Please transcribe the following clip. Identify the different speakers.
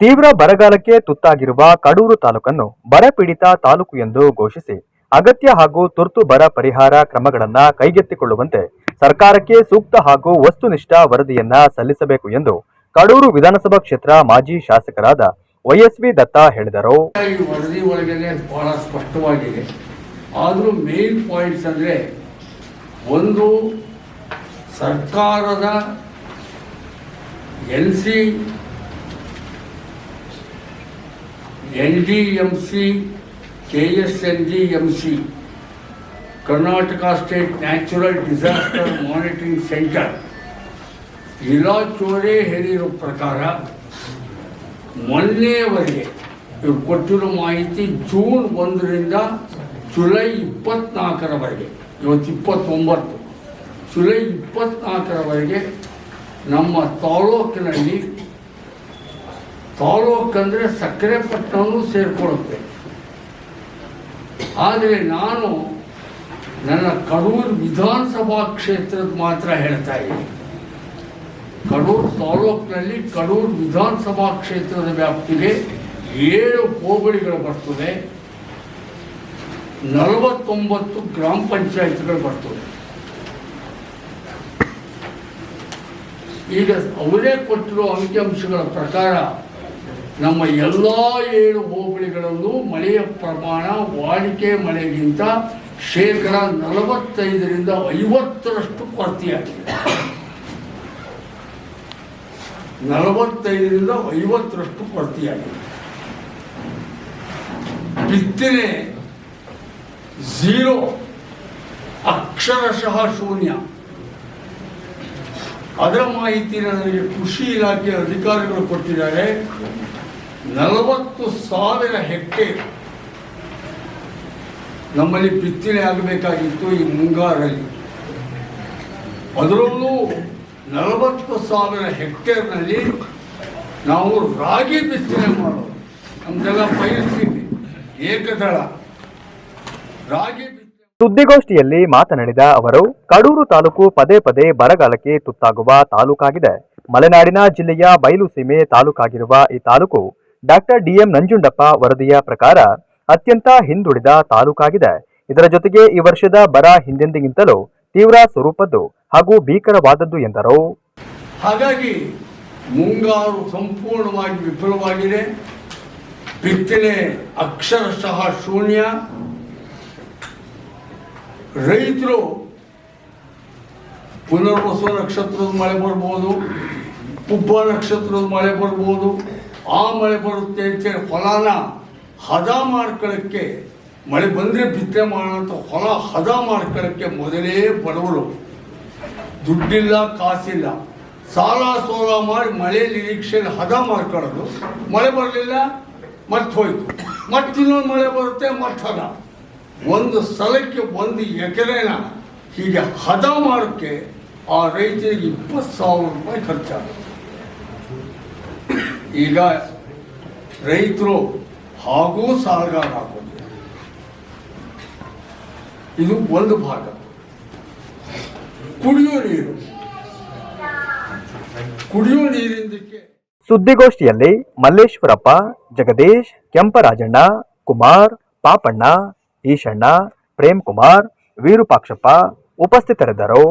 Speaker 1: ತೀವ್ರ ಬರಗಾಲಕ್ಕೆ ತುತ್ತಾಗಿರುವ ಕಡೂರು ತಾಲೂಕನ್ನು ಬರಪೀಡಿತ ತಾಲೂಕು ಎಂದು ಘೋಷಿಸಿ ಅಗತ್ಯ ಹಾಗೂ ತುರ್ತು ಬರ ಪರಿಹಾರ ಕ್ರಮಗಳನ್ನು ಕೈಗೆತ್ತಿಕೊಳ್ಳುವಂತೆ ಸರ್ಕಾರಕ್ಕೆ ಸೂಕ್ತ ಹಾಗೂ ವಸ್ತುನಿಷ್ಠ ವರದಿಯನ್ನ ಸಲ್ಲಿಸಬೇಕು ಎಂದು ಕಡೂರು ವಿಧಾನಸಭಾ ಕ್ಷೇತ್ರ ಮಾಜಿ ಶಾಸಕರಾದ ವೈಎಸ್ವಿ ದತ್ತ ಹೇಳಿದರು.
Speaker 2: ಈ ವರದಿ ಒಳಗಡೆ ಬಹಳ ಸ್ಪಷ್ಟವಾಗಿದೆ. ಆದರೂ ಮೇನ್ ಪಾಯಿಂಟ್ಸ್ ಅಂದರೆ ಒಂದು, ಸರ್ಕಾರದ NDMC, KSNDMC, Karnataka state natural disaster monitoring centre ಇಲಾಖೆಯವರೇ ಹೇಳಿರೋ ಪ್ರಕಾರ ಮೊನ್ನೆಯವರೆಗೆ ಇವರು ಕೊಟ್ಟಿರೋ ಮಾಹಿತಿ ಜೂನ್ 1ರಿಂದ ಜುಲೈ 24ರವರೆಗೆ, ಇವತ್ತು 29, ಜುಲೈ 24ರವರೆಗೆ ನಮ್ಮ ತಾಲೂಕಿನಲ್ಲಿ, ತಾಲೂಕಂದರೆ ಸಕ್ಕರೆಪಟ್ಟಣವೂ ಸೇರಿಕೊಳ್ಳುತ್ತೆ. ಆದರೆ ನಾನು ನನ್ನ ಕಡೂರು ವಿಧಾನಸಭಾ ಕ್ಷೇತ್ರದ ಮಾತ್ರ ಹೇಳ್ತಾ ಇದ್ದೀನಿ. ಕಡೂರು ತಾಲೂಕಿನಲ್ಲಿ ಕಡೂರು ವಿಧಾನಸಭಾ ಕ್ಷೇತ್ರದ ವ್ಯಾಪ್ತಿಗೆ 7 ಹೋಬಳಿಗಳು ಬರ್ತದೆ, 49 ಗ್ರಾಮ ಪಂಚಾಯತ್ಗಳು ಬರ್ತವೆ. ಈಗ ಅವರೇ ಕೊಟ್ಟಿರೋ ಅಂಕಿಅಂಶಗಳ ಪ್ರಕಾರ ನಮ್ಮ ಎಲ್ಲ 7 ಹೋಬಳಿಗಳಲ್ಲೂ ಮಳೆಯ ಪ್ರಮಾಣ ವಾಡಿಕೆ ಮಳೆಗಿಂತ 45ರಿಂದ 50ರಷ್ಟು ಕೊರತೆಯಾಗಿದೆ. 45ರಿಂದ 50ರಷ್ಟು ಕೊರತೆಯಾಗಿದೆ. ಬಿತ್ತನೆ 0, ಅಕ್ಷರಶಃ ಶೂನ್ಯ. ಅದರ ಮಾಹಿತಿ ನನಗೆ ಕೃಷಿ ಇಲಾಖೆ ಅಧಿಕಾರಿಗಳು ಕೊಟ್ಟಿದ್ದಾರೆ. 40,000 ಹೆಕ್ಟೇರ್ ನಮ್ಮಲ್ಲಿ ಬಿತ್ತನೆ ಆಗಬೇಕಾಗಿತ್ತು ಈ ಮುಂಗಾರಲ್ಲಿ. ಅದರಲ್ಲೂ 40,000 ಹೆಕ್ಟೇರ್ನಲ್ಲಿ ನಾವು ರಾಗಿ ಬಿತ್ತನೆ ಮಾಡೋದು. ನಮ್ದೆಲ್ಲ ಪೈಲ್ಸಿದೆ, ಏಕದಳ ರಾಗಿ.
Speaker 1: ಸುದ್ದಿಗೋಷ್ಠಿಯಲ್ಲಿ ಮಾತನಾಡಿದ ಅವರು, ಕಡೂರು ತಾಲೂಕು ಪದೇ ಪದೇ ಬರಗಾಲಕ್ಕೆ ತುತ್ತಾಗುವ ತಾಲೂಕಾಗಿದೆ. ಮಲೆನಾಡಿನ ಜಿಲ್ಲೆಯ ಬಯಲು ಸೀಮೆ ತಾಲೂಕಾಗಿರುವ ಈ ತಾಲೂಕು ಡಾಕ್ಟರ್ DM ನಂಜುಂಡಪ್ಪ ವರದಿಯ ಪ್ರಕಾರ ಅತ್ಯಂತ ಹಿಂದುಳಿದ ತಾಲೂಕಾಗಿದೆ. ಇದರ ಜೊತೆಗೆ ಈ ವರ್ಷದ ಬರ ಹಿಂದೆಂದಿಗಿಂತಲೂ ತೀವ್ರ ಸ್ವರೂಪದ್ದು ಹಾಗೂ ಭೀಕರವಾದದ್ದು ಎಂದರು.
Speaker 2: ಹಾಗಾಗಿ ಮುಂಗಾರು ಸಂಪೂರ್ಣವಾಗಿ ವಿಫಲವಾಗಿದೆ. ಬಿತ್ತನೆ ಅಕ್ಷರಶಃ ಶೂನ್ಯ. ರೈತರು ಪುನರ್ವಸು ನಕ್ಷತ್ರದ ಮಳೆ ಬರ್ಬೋದು, ಪುಬ್ಬ ನಕ್ಷತ್ರದ ಮಳೆ ಬರ್ಬೋದು, ಆ ಮಳೆ ಬರುತ್ತೆ ಅಂತೇಳಿ ಹೊಲನ ಹದ ಮಾಡ್ಕೊಳ್ಳೋಕ್ಕೆ, ಮಳೆ ಬಂದರೆ ಬಿತ್ತನೆ ಮಾಡೋಂಥ ಹೊಲ ಹದ ಮಾಡ್ಕೊಳ್ಳೋಕ್ಕೆ ಮೊದಲೇ ಬಡವರು, ದುಡ್ಡಿಲ್ಲ, ಕಾಸಿಲ್ಲ, ಸಾಲ ಸೋಲ ಮಾಡಿ ಮಳೆ ನಿರೀಕ್ಷೆಯಲ್ಲಿ ಹದ ಮಾಡ್ಕೊಳ್ಳೋದು. ಮಳೆ ಬರಲಿಲ್ಲ, ಮತ್ತೆ ಹೋಯ್ತು, ಮತ್ತಿನ್ನೊಂದು ಮಳೆ ಬರುತ್ತೆ, ಮತ್ತೆ ಹದ. ಒಂದು ಸಲಕ್ಕೆ 1 ಎಕರೆನ ಹೀಗೆ ಹದ ಮಾಡೋಕ್ಕೆ ಆ ರೈತರಿಗೆ 20,000 ರೂಪಾಯಿ ಖರ್ಚಾಗುತ್ತೆ. ಈಗ ರೈತರು ಹಾಗೂ ಸಾಲಗಾರ ಆಗೋದು. ಇದು ಒಂದು ಭಾಗ. ಕುಡಿಯೋ ನೀರಿಂದಕ್ಕೆ
Speaker 1: ಸುದ್ದಿಗೋಷ್ಠಿಯಲ್ಲಿ ಮಲ್ಲೇಶ್ವರಪ್ಪ, ಜಗದೀಶ್, ಕೆಂಪರಾಜಣ್ಣ, ಕುಮಾರ್, ಪಾಪಣ್ಣ, ಈಶಣ್ಣ, ಪ್ರೇಮ್ ಕುಮಾರ್, ವಿರೂಪಾಕ್ಷಪ್ಪ ಉಪಸ್ಥಿತರಿದ್ದರು.